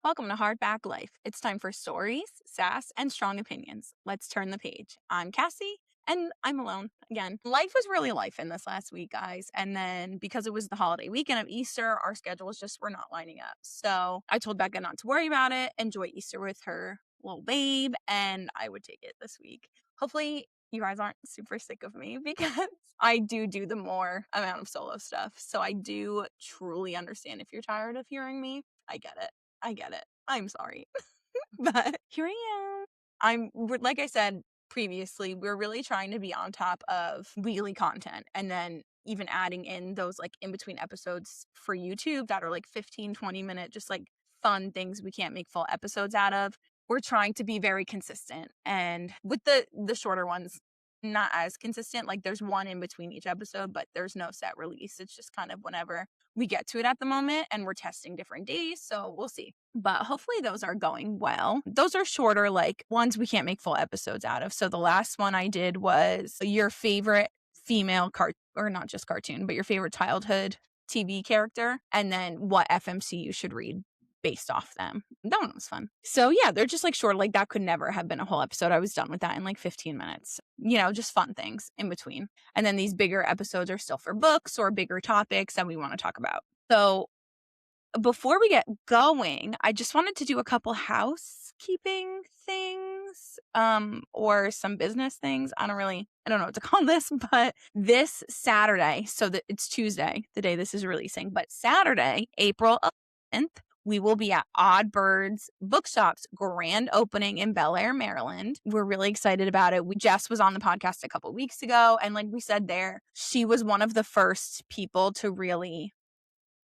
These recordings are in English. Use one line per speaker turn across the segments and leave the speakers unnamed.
Welcome to Hardback Life. It's time for stories, sass, and strong opinions. Let's turn the page. I'm Cassie, and I'm alone again. Life was really life in this last week, guys. And then because it was the holiday weekend of Easter, our schedules just were not lining up. So I told Becca not to worry about it, enjoy Easter with her little babe, and I would take it this week. Hopefully, you guys aren't super sick of me because I do the more amount of solo stuff. So I do truly understand if you're tired of hearing me. I get it. I'm sorry. But here I am. Like I said previously, we're really trying to be on top of weekly content and then even adding in those like in between episodes for YouTube that are like 15, 20-minute, just like fun things we can't make full episodes out of. We're trying to be very consistent. And with the shorter ones, not as consistent. Like there's one in between each episode, but there's no set release. It's just kind of whenever we get to it at the moment, and we're testing different days. So we'll see. But hopefully those are going well. Those are shorter, like ones we can't make full episodes out of. So the last one I did was your favorite female or not just cartoon, but your favorite childhood TV character, and then what FMC you should read based off them. That one was fun. So yeah, they're just like short. Like that could never have been a whole episode. I was done with that in like 15 minutes. Just fun things in between. And then these bigger episodes are still for books or bigger topics that we want to talk about. So before we get going, I just wanted to do a couple housekeeping things, or some business things. I don't know what to call this, but this Saturday, so that it's Tuesday, the day this is releasing, but Saturday, April 11th, we will be at Odd Birds Bookshop's grand opening in Bel Air, Maryland. We're really excited about it. Jess was on the podcast a couple weeks ago, and like we said there, she was one of the first people to really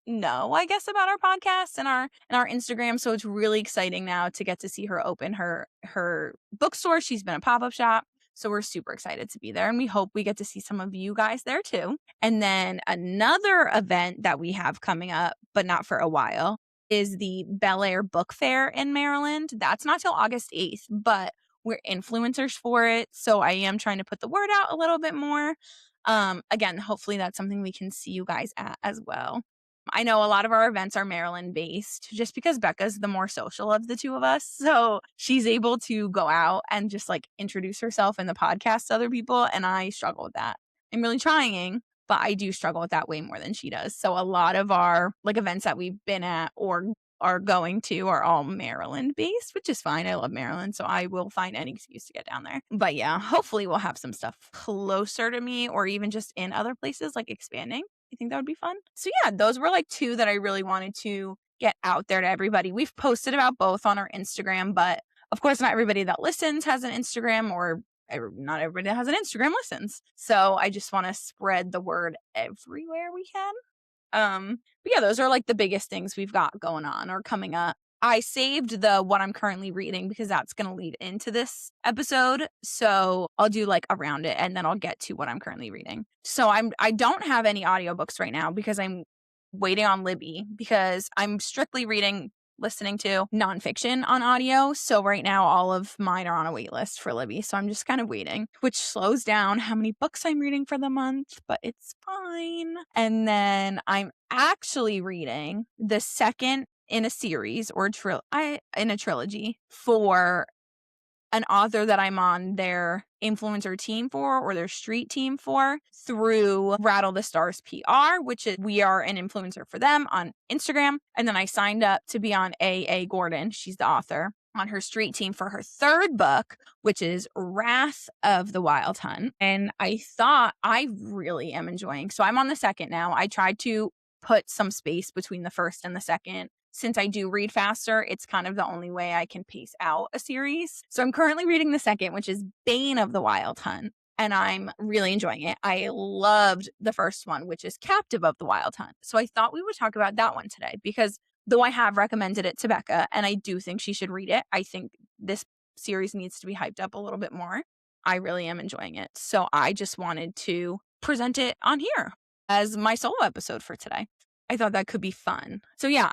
know, I guess, about our podcast and our Instagram. So it's really exciting now to get to see her open her bookstore. She's been a pop-up shop. So we're super excited to be there, and we hope we get to see some of you guys there too. And then another event that we have coming up, but not for a while, is the Bel Air Book Fair in Maryland. That's not till August 8th, but we're influencers for it. So I am trying to put the word out a little bit more. Again, hopefully that's something we can see you guys at as well. I know a lot of our events are Maryland based just because Becca's the more social of the two of us. So she's able to go out and just like introduce herself in the podcast to other people. And I struggle with that. I'm really trying, but I do struggle with that way more than she does. So a lot of our like events that we've been at or are going to are all Maryland based, which is fine. I love Maryland, so I will find any excuse to get down there. But yeah, hopefully we'll have some stuff closer to me or even just in other places, like expanding. I think that would be fun. So yeah, those were like two that I really wanted to get out there to everybody. We've posted about both on our Instagram, but of course not everybody that listens has an Instagram, or not everybody that has an Instagram listens. So I just want to spread the word everywhere we can. But yeah, those are like the biggest things we've got going on or coming up. I saved the what I'm currently reading because that's going to lead into this episode. So I'll do like around it and then I'll get to what I'm currently reading. So I don't have any audiobooks right now because I'm waiting on Libby, because I'm strictly listening to nonfiction on audio. So right now all of mine are on a wait list for Libby. So I'm just kind of waiting, which slows down how many books I'm reading for the month, but it's fine. And then I'm actually reading the second in a series or in a trilogy for an author that I'm on their influencer team for, or their street team for, through Rattle the Stars PR, which is, we are an influencer for them on Instagram. And then I signed up to be on A.A. Gordon, she's the author, on her street team for her third book, which is Wrath of the Wild Hunt. And I thought I really am enjoying. So I'm on the second now. I tried to put some space between the first and the second. Since I do read faster, it's kind of the only way I can pace out a series. So I'm currently reading the second, which is Bane of the Wild Hunt, and I'm really enjoying it. I loved the first one, which is Captive of the Wild Hunt. So I thought we would talk about that one today, because though I have recommended it to Becca, and I do think she should read it, I think this series needs to be hyped up a little bit more. I really am enjoying it. So I just wanted to present it on here as my solo episode for today. I thought that could be fun. So yeah,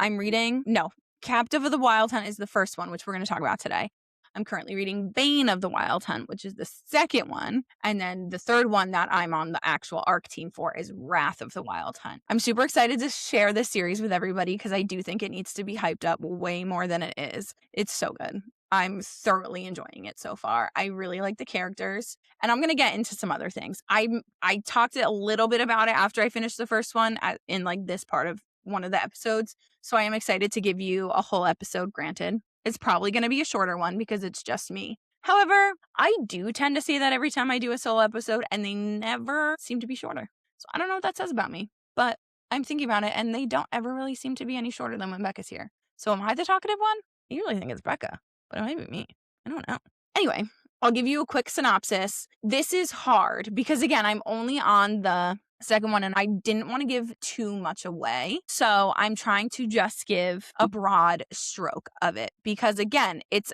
Captive of the Wild Hunt is the first one, which we're going to talk about today. I'm currently reading Bane of the Wild Hunt, which is the second one. And then the third one that I'm on the actual ARC team for is Wrath of the Wild Hunt. I'm super excited to share this series with everybody because I do think it needs to be hyped up way more than it is. It's so good. I'm thoroughly enjoying it so far. I really like the characters, and I'm going to get into some other things. I talked a little bit about it after I finished the first one in like this part of one of the episodes. So I am excited to give you a whole episode. Granted, it's probably going to be a shorter one because it's just me. However, I do tend to say that every time I do a solo episode, and they never seem to be shorter. So I don't know what that says about me, but I'm thinking about it, and they don't ever really seem to be any shorter than when Becca's here. So am I the talkative one? I usually think it's Becca, but it might be me. I don't know. Anyway, I'll give you a quick synopsis. This is hard because, again, I'm only on the second one and I didn't want to give too much away. So I'm trying to just give a broad stroke of it because, again, it's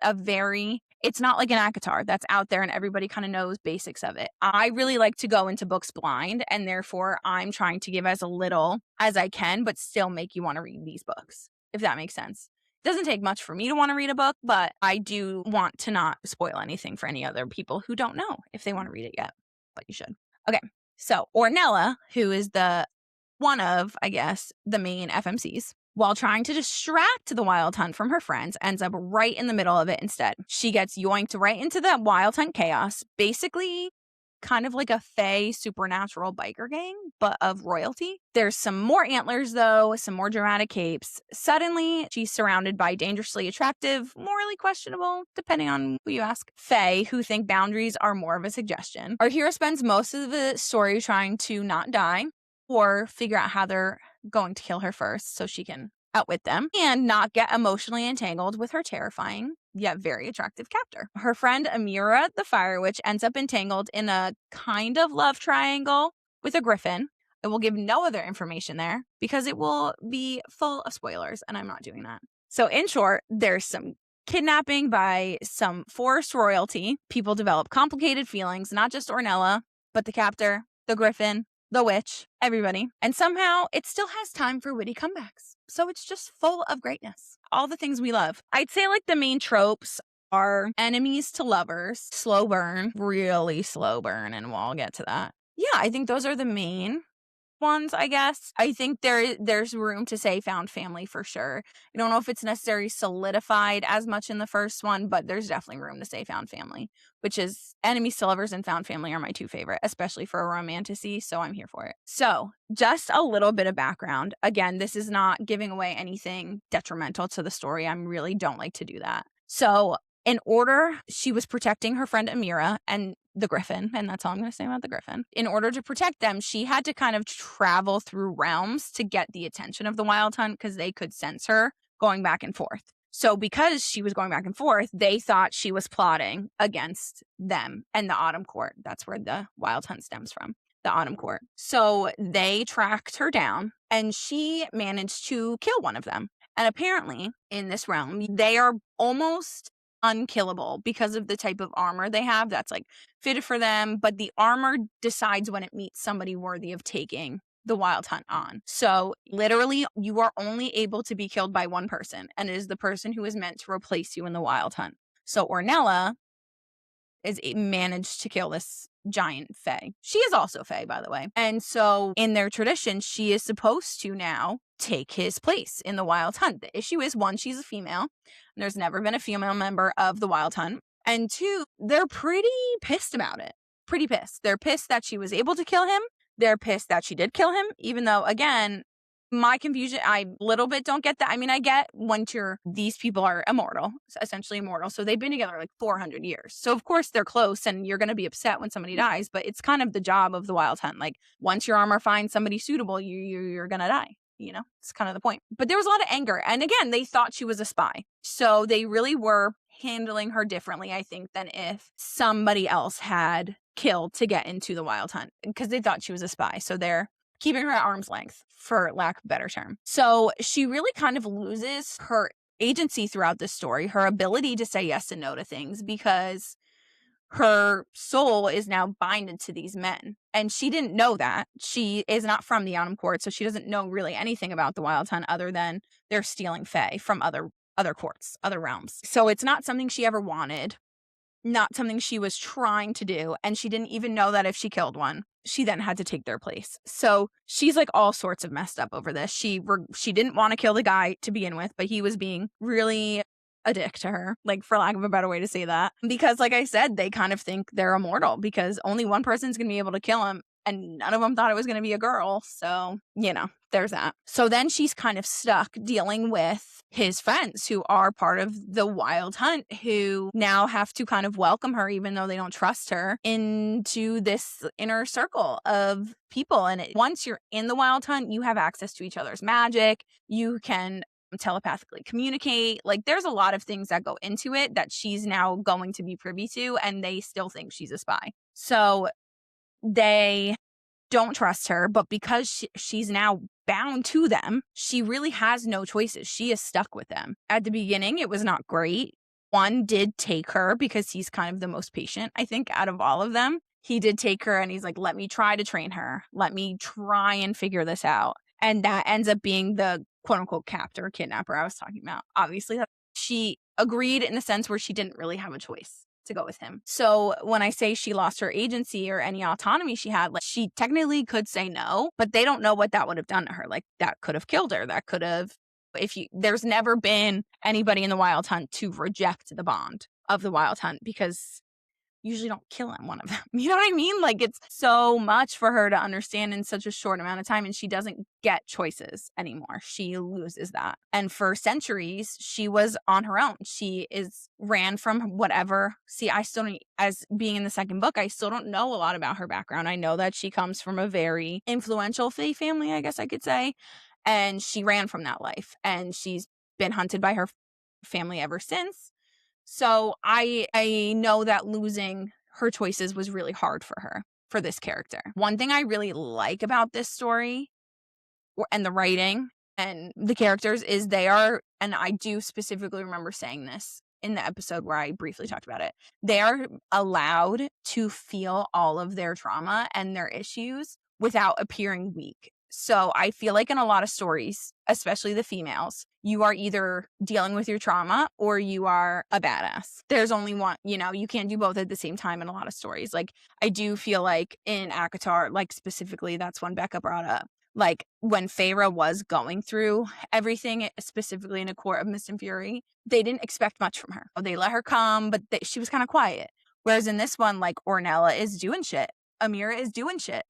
not like an ACOTAR that's out there and everybody kind of knows basics of it. I really like to go into books blind, and therefore I'm trying to give as little as I can, but still make you want to read these books, if that makes sense. It doesn't take much for me to want to read a book, but I do want to not spoil anything for any other people who don't know if they want to read it yet, but you should. Okay, so Ornella, who is one of, I guess, the main FMCs, while trying to distract the Wild Hunt from her friends, ends up right in the middle of it instead. She gets yoinked right into that Wild Hunt chaos, basically kind of like a fae supernatural biker gang, but of royalty. There's some more antlers, though, some more dramatic capes. Suddenly, she's surrounded by dangerously attractive, morally questionable, depending on who you ask, fae who think boundaries are more of a suggestion. Our hero spends most of the story trying to not die or figure out how they're going to kill her first so she can outwit them and not get emotionally entangled with her terrifying yet very attractive captor. Her friend Amira, the Fire Witch, ends up entangled in a kind of love triangle with a griffin. I will give no other information there because it will be full of spoilers, and I'm not doing that. So in short, there's some kidnapping by some forest royalty. People develop complicated feelings, not just Ornella, but the captor, the griffin, the witch, everybody. And somehow it still has time for witty comebacks. So it's just full of greatness. All the things we love. I'd say like the main tropes are enemies to lovers, slow burn, really slow burn, and we'll get to that. Yeah, I think those are the main ones, I guess. I think there's room to say found family for sure. I don't know if it's necessarily solidified as much in the first one, but there's definitely room to say found family, which is enemies to lovers and found family are my two favorite, especially for a romantasy, so I'm here for it. So just a little bit of background. Again, this is not giving away anything detrimental to the story. I really don't like to do that. So in order, she was protecting her friend Amira and the griffin, and that's all I'm going to say about the griffin. In order to protect them, she had to kind of travel through realms to get the attention of the Wild Hunt because they could sense her going back and forth. So because she was going back and forth, they thought she was plotting against them and the Autumn Court. That's where the Wild Hunt stems from, the Autumn Court. So they tracked her down, and she managed to kill one of them. And apparently, in this realm, they are almost unkillable because of the type of armor they have that's like fitted for them, but the armor decides when it meets somebody worthy of taking the Wild Hunt on. So literally you are only able to be killed by one person, and it is the person who is meant to replace you in the Wild Hunt. So Ornella is managed to kill this giant fae. She is also fae, by the way. And so in their tradition, she is supposed to now take his place in the Wild Hunt. The issue is, one, she's a female, and there's never been a female member of the Wild Hunt. And two, they're pretty pissed about it. Pretty pissed. They're pissed that she was able to kill him. They're pissed that she did kill him, even though, again, my confusion, I little bit don't get that. I mean, I get these people are immortal, essentially immortal. So they've been together like 400 years. So of course they're close, and you're going to be upset when somebody dies, but it's kind of the job of the Wild Hunt. Like once your armor finds somebody suitable, you're going to die. You know, it's kind of the point. But there was a lot of anger. And again, they thought she was a spy. So they really were handling her differently, I think, than if somebody else had killed to get into the Wild Hunt, because they thought she was a spy. So they're keeping her at arm's length, for lack of a better term. So she really kind of loses her agency throughout this story, her ability to say yes and no to things, because her soul is now binded to these men. And she didn't know that. She is not from the Autumn Court, so she doesn't know really anything about the Wild Hunt other than they're stealing fae from other other courts, other realms. So it's not something she ever wanted, not something she was trying to do. And she didn't even know that if she killed one, she then had to take their place. So she's like all sorts of messed up over this. She didn't want to kill the guy to begin with, but he was being really a dick to her, like, for lack of a better way to say that. Because like I said, they kind of think they're immortal because only one person's going to be able to kill him. And none of them thought it was going to be a girl. So, there's that. So then she's kind of stuck dealing with his friends who are part of the Wild Hunt, who now have to kind of welcome her, even though they don't trust her, into this inner circle of people. And once you're in the Wild Hunt, you have access to each other's magic. You can telepathically communicate. Like, there's a lot of things that go into it that she's now going to be privy to, and they still think she's a spy. So they don't trust her, but because she's now bound to them, she really has no choices. She is stuck with them. At the beginning, it was not great. One did take her because he's kind of the most patient, I think, out of all of them. He did take her and he's like, let me try to train her. Let me try and figure this out. And that ends up being the quote unquote captor, kidnapper I was talking about. Obviously, she agreed in the sense where she didn't really have a choice to go with him. So when I say she lost her agency or any autonomy she had, like, she technically could say no, but they don't know what that would have done to her. Like, that could have killed her. That could have, there's never been anybody in the Wild Hunt to reject the bond of the Wild Hunt because usually don't kill one of them. You know what I mean? Like, it's so much for her to understand in such a short amount of time, and she doesn't get choices anymore. She loses that. And for centuries, she was on her own. She ran from whatever. See, I still don't, as being in the second book, I still don't know a lot about her background. I know that she comes from a very influential Fae family, I guess I could say, and she ran from that life, and she's been hunted by her family ever since. So I know that losing her choices was really hard for her, for this character. One thing I really like about this story and the writing and the characters is they are, and I do specifically remember saying this in the episode where I briefly talked about it, they are allowed to feel all of their trauma and their issues without appearing weak. So I feel like in a lot of stories, especially the females, you are either dealing with your trauma or you are a badass. There's only one, you can't do both at the same time in a lot of stories. Like, I do feel like in ACOTAR, like specifically, that's one Becca brought up. Like, when Feyre was going through everything, specifically in A Court of Mist and Fury, they didn't expect much from her. They let her come, but she was kind of quiet. Whereas in this one, like, Ornella is doing shit. Amira is doing shit.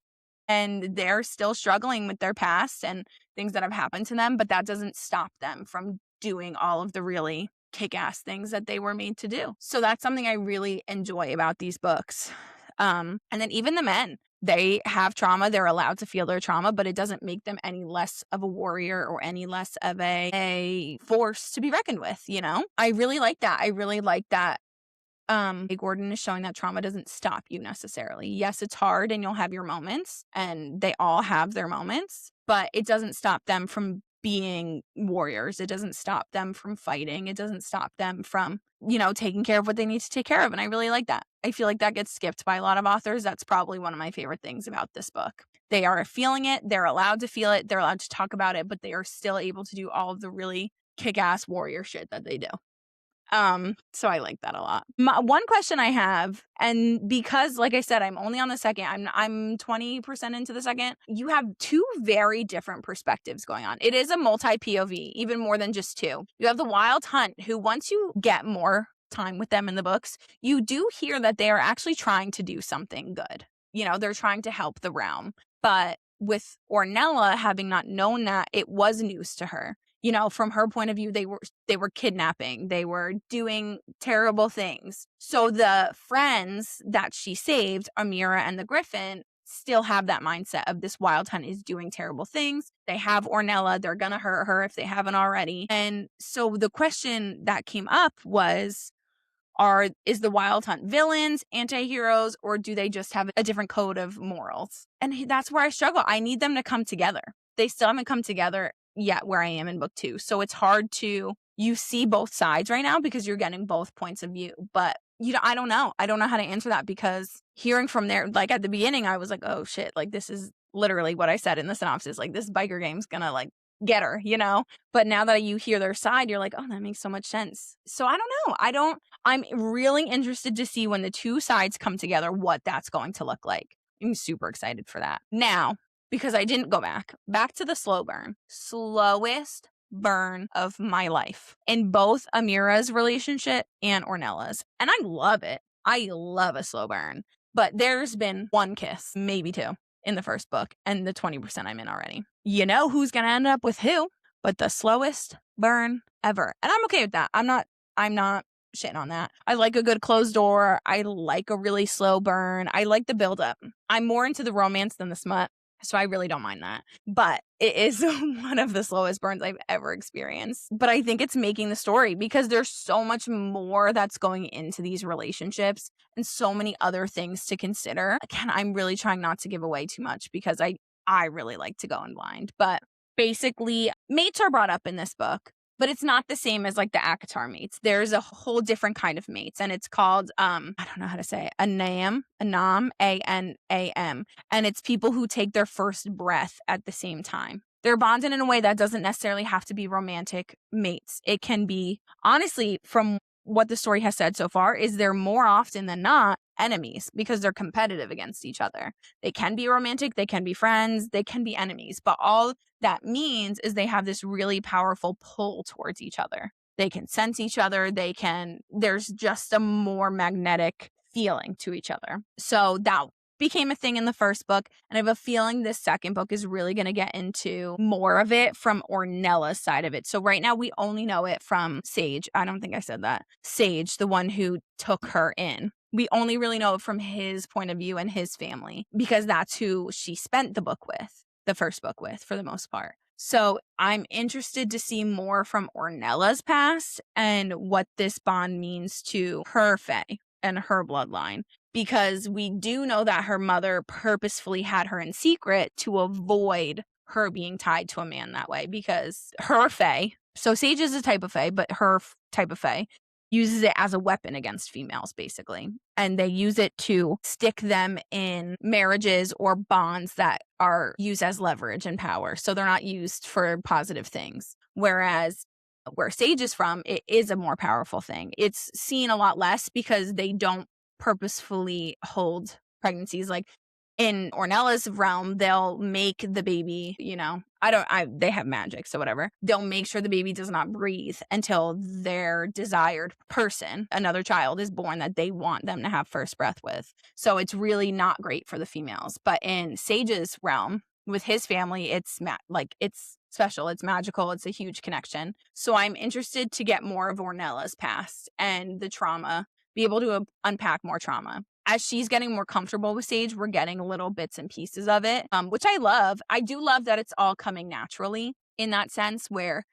And they're still struggling with their past and things that have happened to them, but that doesn't stop them from doing all of the really kick-ass things that they were made to do. So that's something I really enjoy about these books. And then even the men, they have trauma. They're allowed to feel their trauma, but it doesn't make them any less of a warrior or any less of a force to be reckoned with, I really like that. I really like that. Gordon is showing that trauma doesn't stop you necessarily. Yes, it's hard and you'll have your moments, and they all have their moments, but it doesn't stop them from being warriors. It doesn't stop them from fighting. It doesn't stop them from, taking care of what they need to take care of. And I really like that. I feel like that gets skipped by a lot of authors. That's probably one of my favorite things about this book. They are feeling it. They're allowed to feel it. They're allowed to talk about it, but they are still able to do all of the really kick-ass warrior shit that they do. So I like that a lot. One question I have, and because, like I said, I'm only on the second, I'm 20% into the second, you have two very different perspectives going on. It is a multi-POV, even more than just two. You have the Wild Hunt, who once you get more time with them in the books, you do hear that they are actually trying to do something good. They're trying to help the realm. But with Ornella having not known that, it was news to her. From her point of view, they were kidnapping, they were doing terrible things. So the friends that she saved, Amira and the Griffin, still have that mindset of this Wild Hunt is doing terrible things. They have Ornella, they're gonna hurt her if they haven't already. And so the question that came up was, is the Wild Hunt villains, anti-heroes, or do they just have a different code of morals? And that's where I struggle. I need them to come together. They still haven't come together yet where I am in book 2. So it's hard you see both sides right now because you're getting both points of view. But I don't know. I don't know how to answer that because hearing from there, like at the beginning, I was like, oh shit, like this is literally what I said in the synopsis. Like, this biker game's gonna like get her, But now that you hear their side, you're like, oh, that makes so much sense. So I don't know. I'm really interested to see when the two sides come together, what that's going to look like. I'm super excited for that. Now, because I didn't go back to the slow burn. Slowest burn of my life in both Amira's relationship and Ornella's. And I love it. I love a slow burn. But there's been one kiss, maybe two, in the first book, and the 20% I'm in already. You know who's going to end up with who, but the slowest burn ever. And I'm okay with that. I'm not shitting on that. I like a good closed door. I like a really slow burn. I like the buildup. I'm more into the romance than the smut. So I really don't mind that. But it is one of the slowest burns I've ever experienced. But I think it's making the story because there's so much more that's going into these relationships and so many other things to consider. Again, I'm really trying not to give away too much because I really like to go in blind. But basically, mates are brought up in this book. But it's not the same as like the ACOTAR mates. There's a whole different kind of mates, and it's called I don't know how to say it. Anam, ANAM, and it's people who take their first breath at the same time. They're bonded in a way that doesn't necessarily have to be romantic mates. It can be, honestly, from what the story has said so far, is they're more often than not enemies because they're competitive against each other. They can be romantic, they can be friends, they can be enemies, but all that means is they have this really powerful pull towards each other. They can sense each other. There's just a more magnetic feeling to each other. So that became a thing in the first book. And I have a feeling this second book is really going to get into more of it from Ornella's side of it. So right now we only know it from Sage. I don't think I said that. Sage, the one who took her in. We only really know it from his point of view and his family because that's who she spent the first book with for the most part. So I'm interested to see more from Ornella's past and what this bond means to her fae and her bloodline. Because we do know that her mother purposefully had her in secret to avoid her being tied to a man that way. Because her fae, so Sage is a type of fae, but her type of fae uses it as a weapon against females, basically. And they use it to stick them in marriages or bonds that are used as leverage and power. So they're not used for positive things. Whereas where Sage is from, it is a more powerful thing. It's seen a lot less because they don't purposefully hold pregnancies. Like in Ornella's realm, they'll make the baby, they have magic, so whatever. They'll make sure the baby does not breathe until their desired person, another child, is born that they want them to have first breath with. So it's really not great for the females. But in Sage's realm, with his family, it's it's special, it's magical, it's a huge connection. So I'm interested to get more of Ornella's past and the trauma, be able to unpack more trauma. As she's getting more comfortable with Sage, we're getting little bits and pieces of it, which I love. I do love that it's all coming naturally in that sense where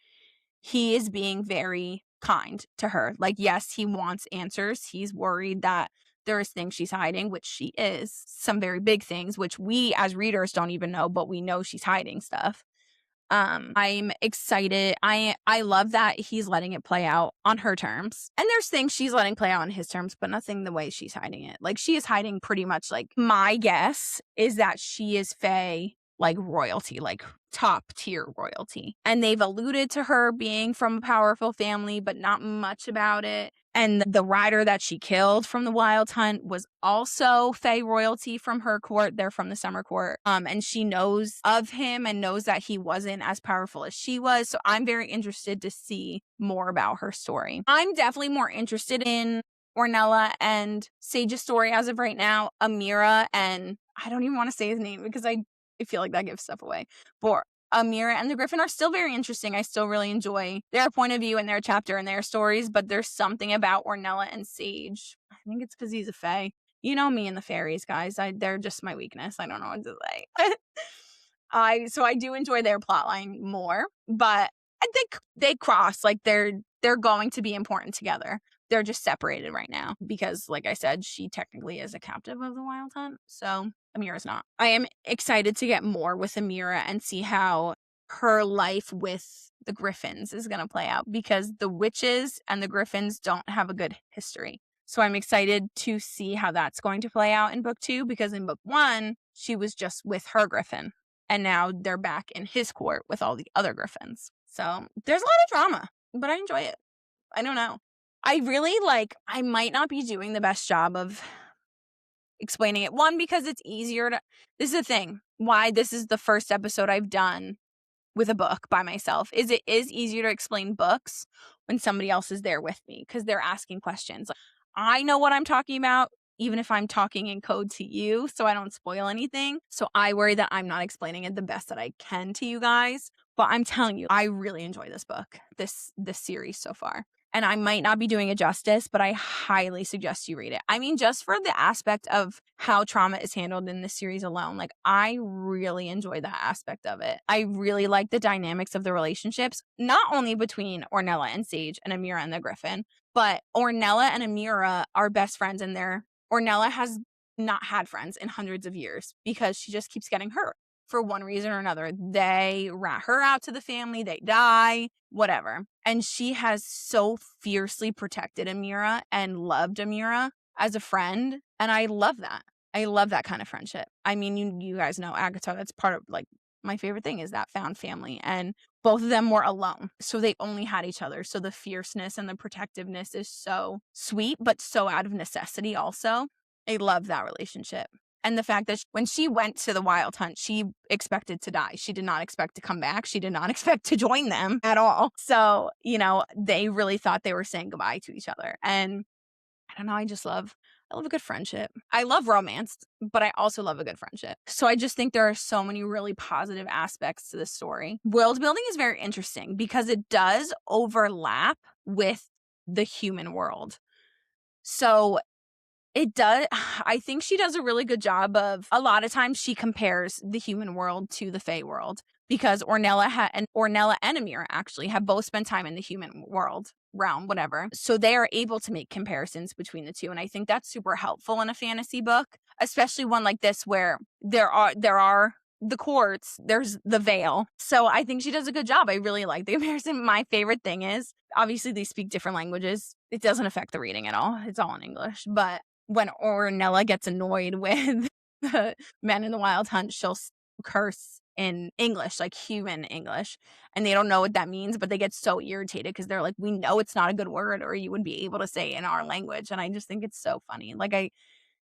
he is being very kind to her. Like, yes, he wants answers. He's worried that there's things she's hiding, which she is. Some very big things, which we as readers don't even know, but we know she's hiding stuff. I'm excited. I love that he's letting it play out on her terms. And there's things she's letting play out on his terms, but nothing the way she's hiding it. Like, she is hiding pretty much, like, my guess is that she is fae, like, royalty, like top tier royalty. And they've alluded to her being from a powerful family, but not much about it. And the rider that she killed from the Wild Hunt was also fae royalty from her court. They're from the Summer Court. And she knows of him and knows that he wasn't as powerful as she was. So I'm very interested to see more about her story. I'm definitely more interested in Ornella and Sage's story as of right now. Amira and I don't even want to say his name because I feel like that gives stuff away. But Amira and the Griffin are still very interesting. I still really enjoy their point of view and their chapter and their stories, but there's something about Ornella and Sage. I think it's because he's a fae. You know me and the fairies, guys. They're just my weakness. I don't know what to say. So I do enjoy their plotline more, but I think they cross. Like they're going to be important together. They're just separated right now because, like I said, she technically is a captive of the Wild Hunt. So Amira's not. I am excited to get more with Amira and see how her life with the Griffins is going to play out because the witches and the Griffins don't have a good history. So I'm excited to see how that's going to play out in book 2 because in book 1, she was just with her Griffin. And now they're back in his court with all the other griffins. So there's a lot of drama, but I enjoy it. I don't know. I really I might not be doing the best job of explaining it. One, because it's easier to, this is the thing, why this is the first episode I've done with a book by myself, is it is easier to explain books when somebody else is there with me because they're asking questions. I know what I'm talking about, even if I'm talking in code to you, so I don't spoil anything. So I worry that I'm not explaining it the best that I can to you guys. But I'm telling you, I really enjoy this book, this series so far. And I might not be doing it justice, but I highly suggest you read it. I mean, just for the aspect of how trauma is handled in this series alone, I really enjoy that aspect of it. I really like the dynamics of the relationships, not only between Ornella and Sage and Amira and the Griffin, but Ornella and Amira are best friends, and Ornella has not had friends in hundreds of years because she just keeps getting hurt for one reason or another. They rat her out to the family, they die, whatever. And she has so fiercely protected Amira and loved Amira as a friend. And I love that. I love that kind of friendship. I mean, you guys know Agatha, that's part of my favorite thing is that found family. And both of them were alone. So they only had each other. So the fierceness and the protectiveness is so sweet, but so out of necessity also. I love that relationship. And the fact that when she went to the Wild Hunt, she expected to die. She did not expect to come back. She did not expect to join them at all. So, they really thought they were saying goodbye to each other. And I don't know, I love a good friendship. I love romance, but I also love a good friendship. So I just think there are so many really positive aspects to this story. World building is very interesting because it does overlap with the human world. So it does. I think she does a really good job of, a lot of times she compares the human world to the Fae world because Ornella and Amira actually have both spent time in the human world realm, whatever. So they are able to make comparisons between the two. And I think that's super helpful in a fantasy book, especially one like this where there are the courts, there's the veil. So I think she does a good job. I really like the comparison. My favorite thing is, obviously they speak different languages. It doesn't affect the reading at all. It's all in English. But when Ornella gets annoyed with the men in the Wild Hunt, she'll curse in English, like human English, and they don't know what that means, but they get so irritated because they're like, we know it's not a good word, or you would be able to say it in our language. And I just think it's so funny.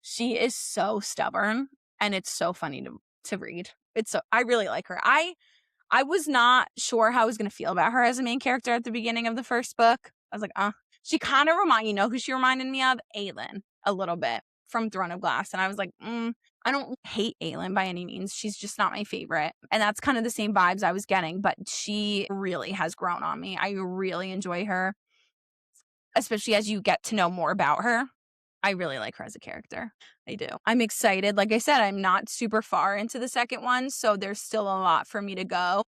She is so stubborn, and it's so funny to read. I really like her. I was not sure how I was going to feel about her as a main character at the beginning of the first book. I was like, she kind of who she reminded me of? Aelin, a little bit, from Throne of Glass. And I was like, I don't hate Aelin by any means. She's just not my favorite. And that's kind of the same vibes I was getting, but she really has grown on me. I really enjoy her, especially as you get to know more about her. I really like her as a character. I do. I'm excited. Like I said, I'm not super far into the second one, so there's still a lot for me to go.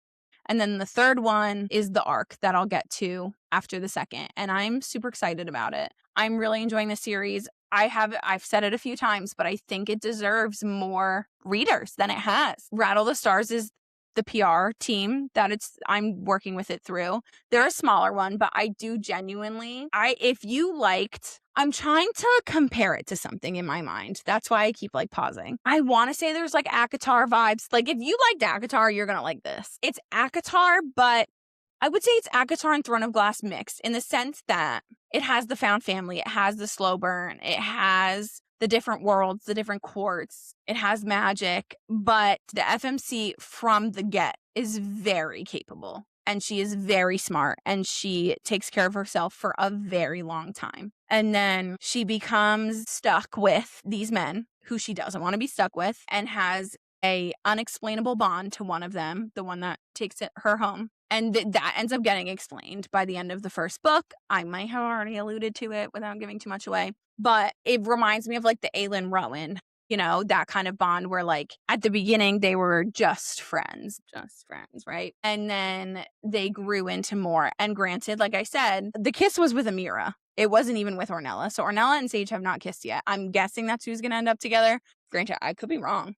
And then the third one is the arc that I'll get to after the second. And I'm super excited about it. I'm really enjoying the series. I've said it a few times, but I think it deserves more readers than it has. Rattle the Stars is the PR team that I'm working with it through. They're a smaller one, but I do genuinely, I'm trying to compare it to something in my mind. That's why I keep pausing. I want to say there's ACOTAR vibes. If you liked ACOTAR, you're going to like this. It's ACOTAR, but I would say it's ACOTAR and Throne of Glass mixed in the sense that it has the found family, it has the slow burn, it has the different worlds, the different courts, it has magic, but the FMC from the get is very capable, and she is very smart, and she takes care of herself for a very long time. And then she becomes stuck with these men who she doesn't want to be stuck with, and has a unexplainable bond to one of them, the one that takes her home. And that ends up getting explained by the end of the first book. I might have already alluded to it without giving too much away. But it reminds me of the Aelin Rowan, that kind of bond where at the beginning they were just friends, right? And then they grew into more. And granted, like I said, the kiss was with Amira. It wasn't even with Ornella. So Ornella and Sage have not kissed yet. I'm guessing that's who's going to end up together. Granted, I could be wrong.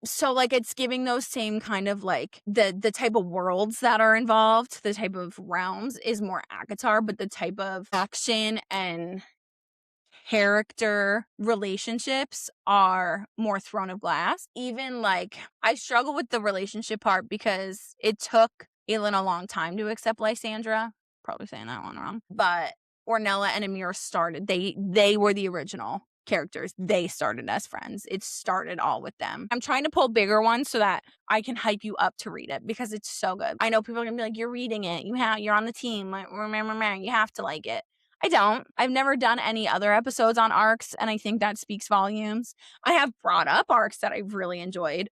So it's giving those same kind of the type of worlds that are involved, the type of realms is more ACOTAR, but the type of action and character relationships are more Throne of Glass. Even like, I struggle with the relationship part because it took Aelin a long time to accept Lysandra. Probably saying that one wrong. But Ornella and Amir started. They were the original characters. They started as friends. It started all with them. I'm trying to pull bigger ones so that I can hype you up to read it because it's so good. I know people are gonna be like, "You're reading it. You're on the team. Like, remember, you have to like it." I don't. I've never done any other episodes on arcs, and I think that speaks volumes. I have brought up arcs that I've really enjoyed,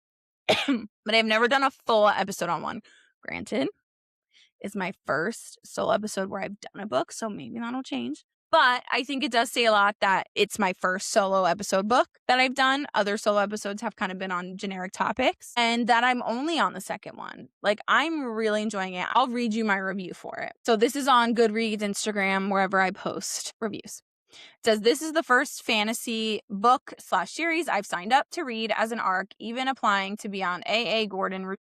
but I've never done a full episode on one. Granted, it's my first solo episode where I've done a book, so maybe that'll change. But I think it does say a lot that it's my first solo episode book that I've done. Other solo episodes have kind of been on generic topics, and that I'm only on the second one. Like, I'm really enjoying it. I'll read you my review for it. So this is on Goodreads, Instagram, wherever I post reviews. It says, this is the first fantasy book / series I've signed up to read as an arc, even applying to be on AA Gordon,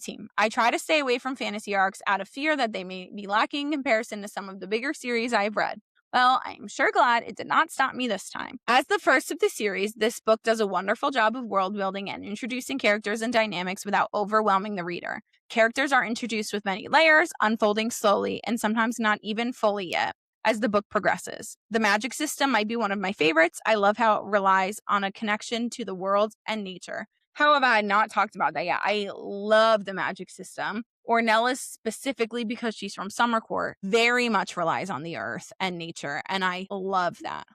team. I try to stay away from fantasy arcs out of fear that they may be lacking in comparison to some of the bigger series I've read. Well, I'm sure glad it did not stop me this time. As the first of the series, this book does a wonderful job of world building and introducing characters and dynamics without overwhelming the reader. Characters are introduced with many layers, unfolding slowly, and sometimes not even fully yet as the book progresses. The magic system might be one of my favorites. I love how it relies on a connection to the world and nature. How have I not talked about that yet? I love the magic system. Ornella specifically, because she's from Summercourt, very much relies on the earth and nature, and I love that.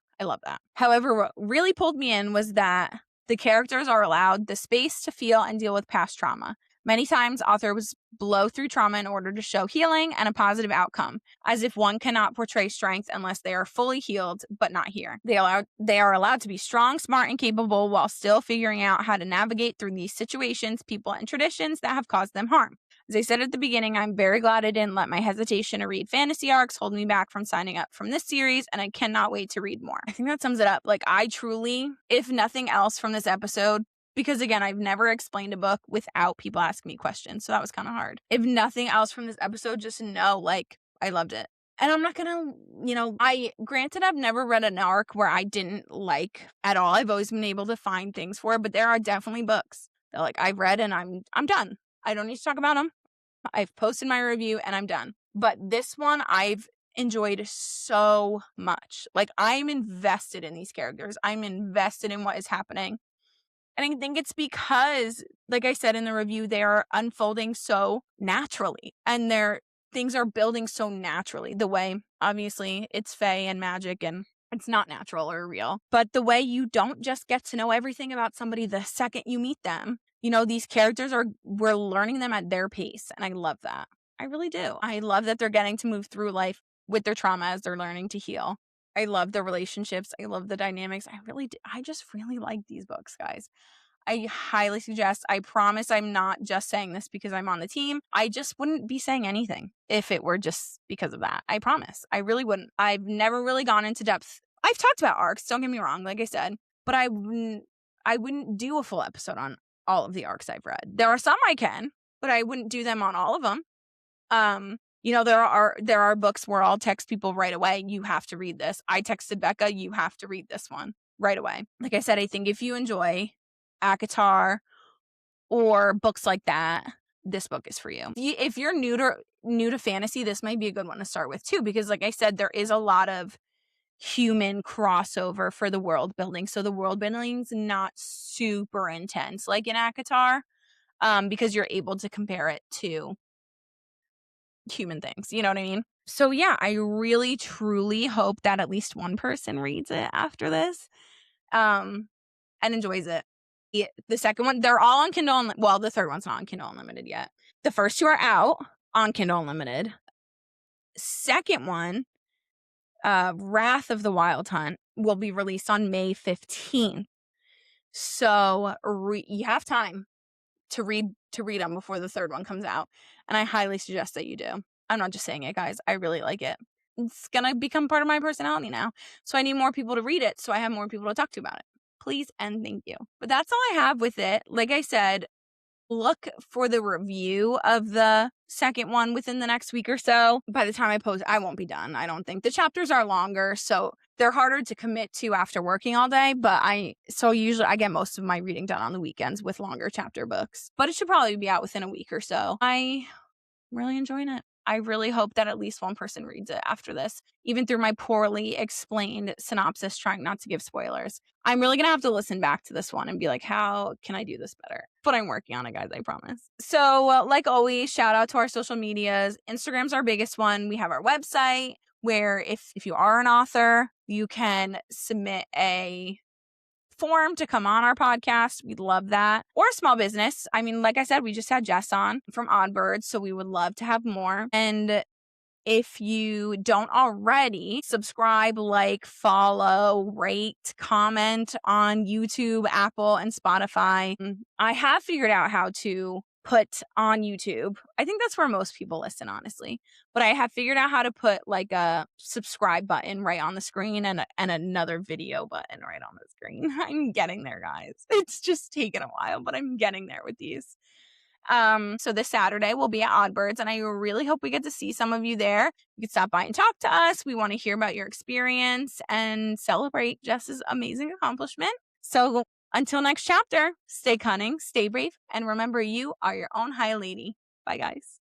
However, what really pulled me in was that the characters are allowed the space to feel and deal with past trauma. Many times, authors blow through trauma in order to show healing and a positive outcome, as if one cannot portray strength unless they are fully healed, but not here. They are allowed to be strong, smart, and capable while still figuring out how to navigate through these situations, people, and traditions that have caused them harm. As I said at the beginning, I'm very glad I didn't let my hesitation to read fantasy arcs hold me back from signing up from this series, and I cannot wait to read more. I think that sums it up. Like, I truly, if nothing else from this episode, because again, I've never explained a book without people asking me questions, so that was kind of hard. If nothing else from this episode, just know, like, I loved it. And I'm not gonna, granted, I've never read an arc where I didn't like at all. I've always been able to find things for it, but there are definitely books that, like, I've read and I'm done. I don't need to talk about them. I've posted my review and I'm done. But this one, I've enjoyed so much. Like, I'm invested in these characters. I'm invested in what is happening. And I think it's because, like I said in the review, they are unfolding so naturally and things are building so naturally. The way, obviously, it's fae and magic and it's not natural or real, but the way you don't just get to know everything about somebody the second you meet them. These characters we're learning them at their pace. And I love that. I really do. I love that they're getting to move through life with their trauma as they're learning to heal. I love the relationships. I love the dynamics. I really do. I just really like these books, guys. I highly suggest. I promise I'm not just saying this because I'm on the team. I just wouldn't be saying anything if it were just because of that. I promise. I really wouldn't. I've never really gone into depth. I've talked about arcs, don't get me wrong, like I said, but I wouldn't do a full episode on all of the arcs I've read. There are some I can, but I wouldn't do them on all of them. There are books where I'll text people right away, you have to read this. I texted Becca, you have to read this one right away. Like I said, I think if you enjoy ACOTAR or books like that, this book is for you. If you're new to fantasy, this might be a good one to start with too, because like I said, there is a lot of human crossover for the world building. So the world building's not super intense like in ACOTAR, because you're able to compare it to human things. You know what I mean? So yeah, I really truly hope that at least one person reads it after this, and enjoys it. The second one, they're all on Kindle. Well, the third one's not on Kindle Unlimited yet. The first two are out on Kindle Unlimited. Second one, Wrath of the Wild Hunt, will be released on May 15th. So you have time to read them before the third one comes out. And I highly suggest that you do. I'm not just saying it, guys. I really like it. It's going to become part of my personality now. So I need more people to read it so I have more people to talk to about it. Please and thank you. But that's all I have with it. Like I said, look for the review of the second one within the next week or so. By the time I post, I won't be done. I don't think the chapters are longer, so they're harder to commit to after working all day, but usually I get most of my reading done on the weekends with longer chapter books. But it should probably be out within a week or so. I'm really enjoying it. I really hope that at least one person reads it after this, even through my poorly explained synopsis, trying not to give spoilers. I'm really going to have to listen back to this one and be like, how can I do this better? But I'm working on it, guys, I promise. So, like always, shout out to our social medias. Instagram's our biggest one. We have our website where if you are an author, you can submit a form to come on our podcast. We'd love that. Or a small business. I mean, like I said, we just had Jess on from Oddbirds, so we would love to have more. And if you don't already, subscribe, like, follow, rate, comment on YouTube, Apple, and Spotify. I have figured out how to put on YouTube. I think that's where most people listen, honestly. But I have figured out how to put like a subscribe button right on the screen and another video button right on the screen. I'm getting there, guys. It's just taken a while, but I'm getting there with these. So this Saturday we'll be at Oddbirds, and I really hope we get to see some of you there. You can stop by and talk to us. We want to hear about your experience and celebrate Jess's amazing accomplishment. So until next chapter, stay cunning, stay brave, and remember, you are your own high lady. Bye, guys.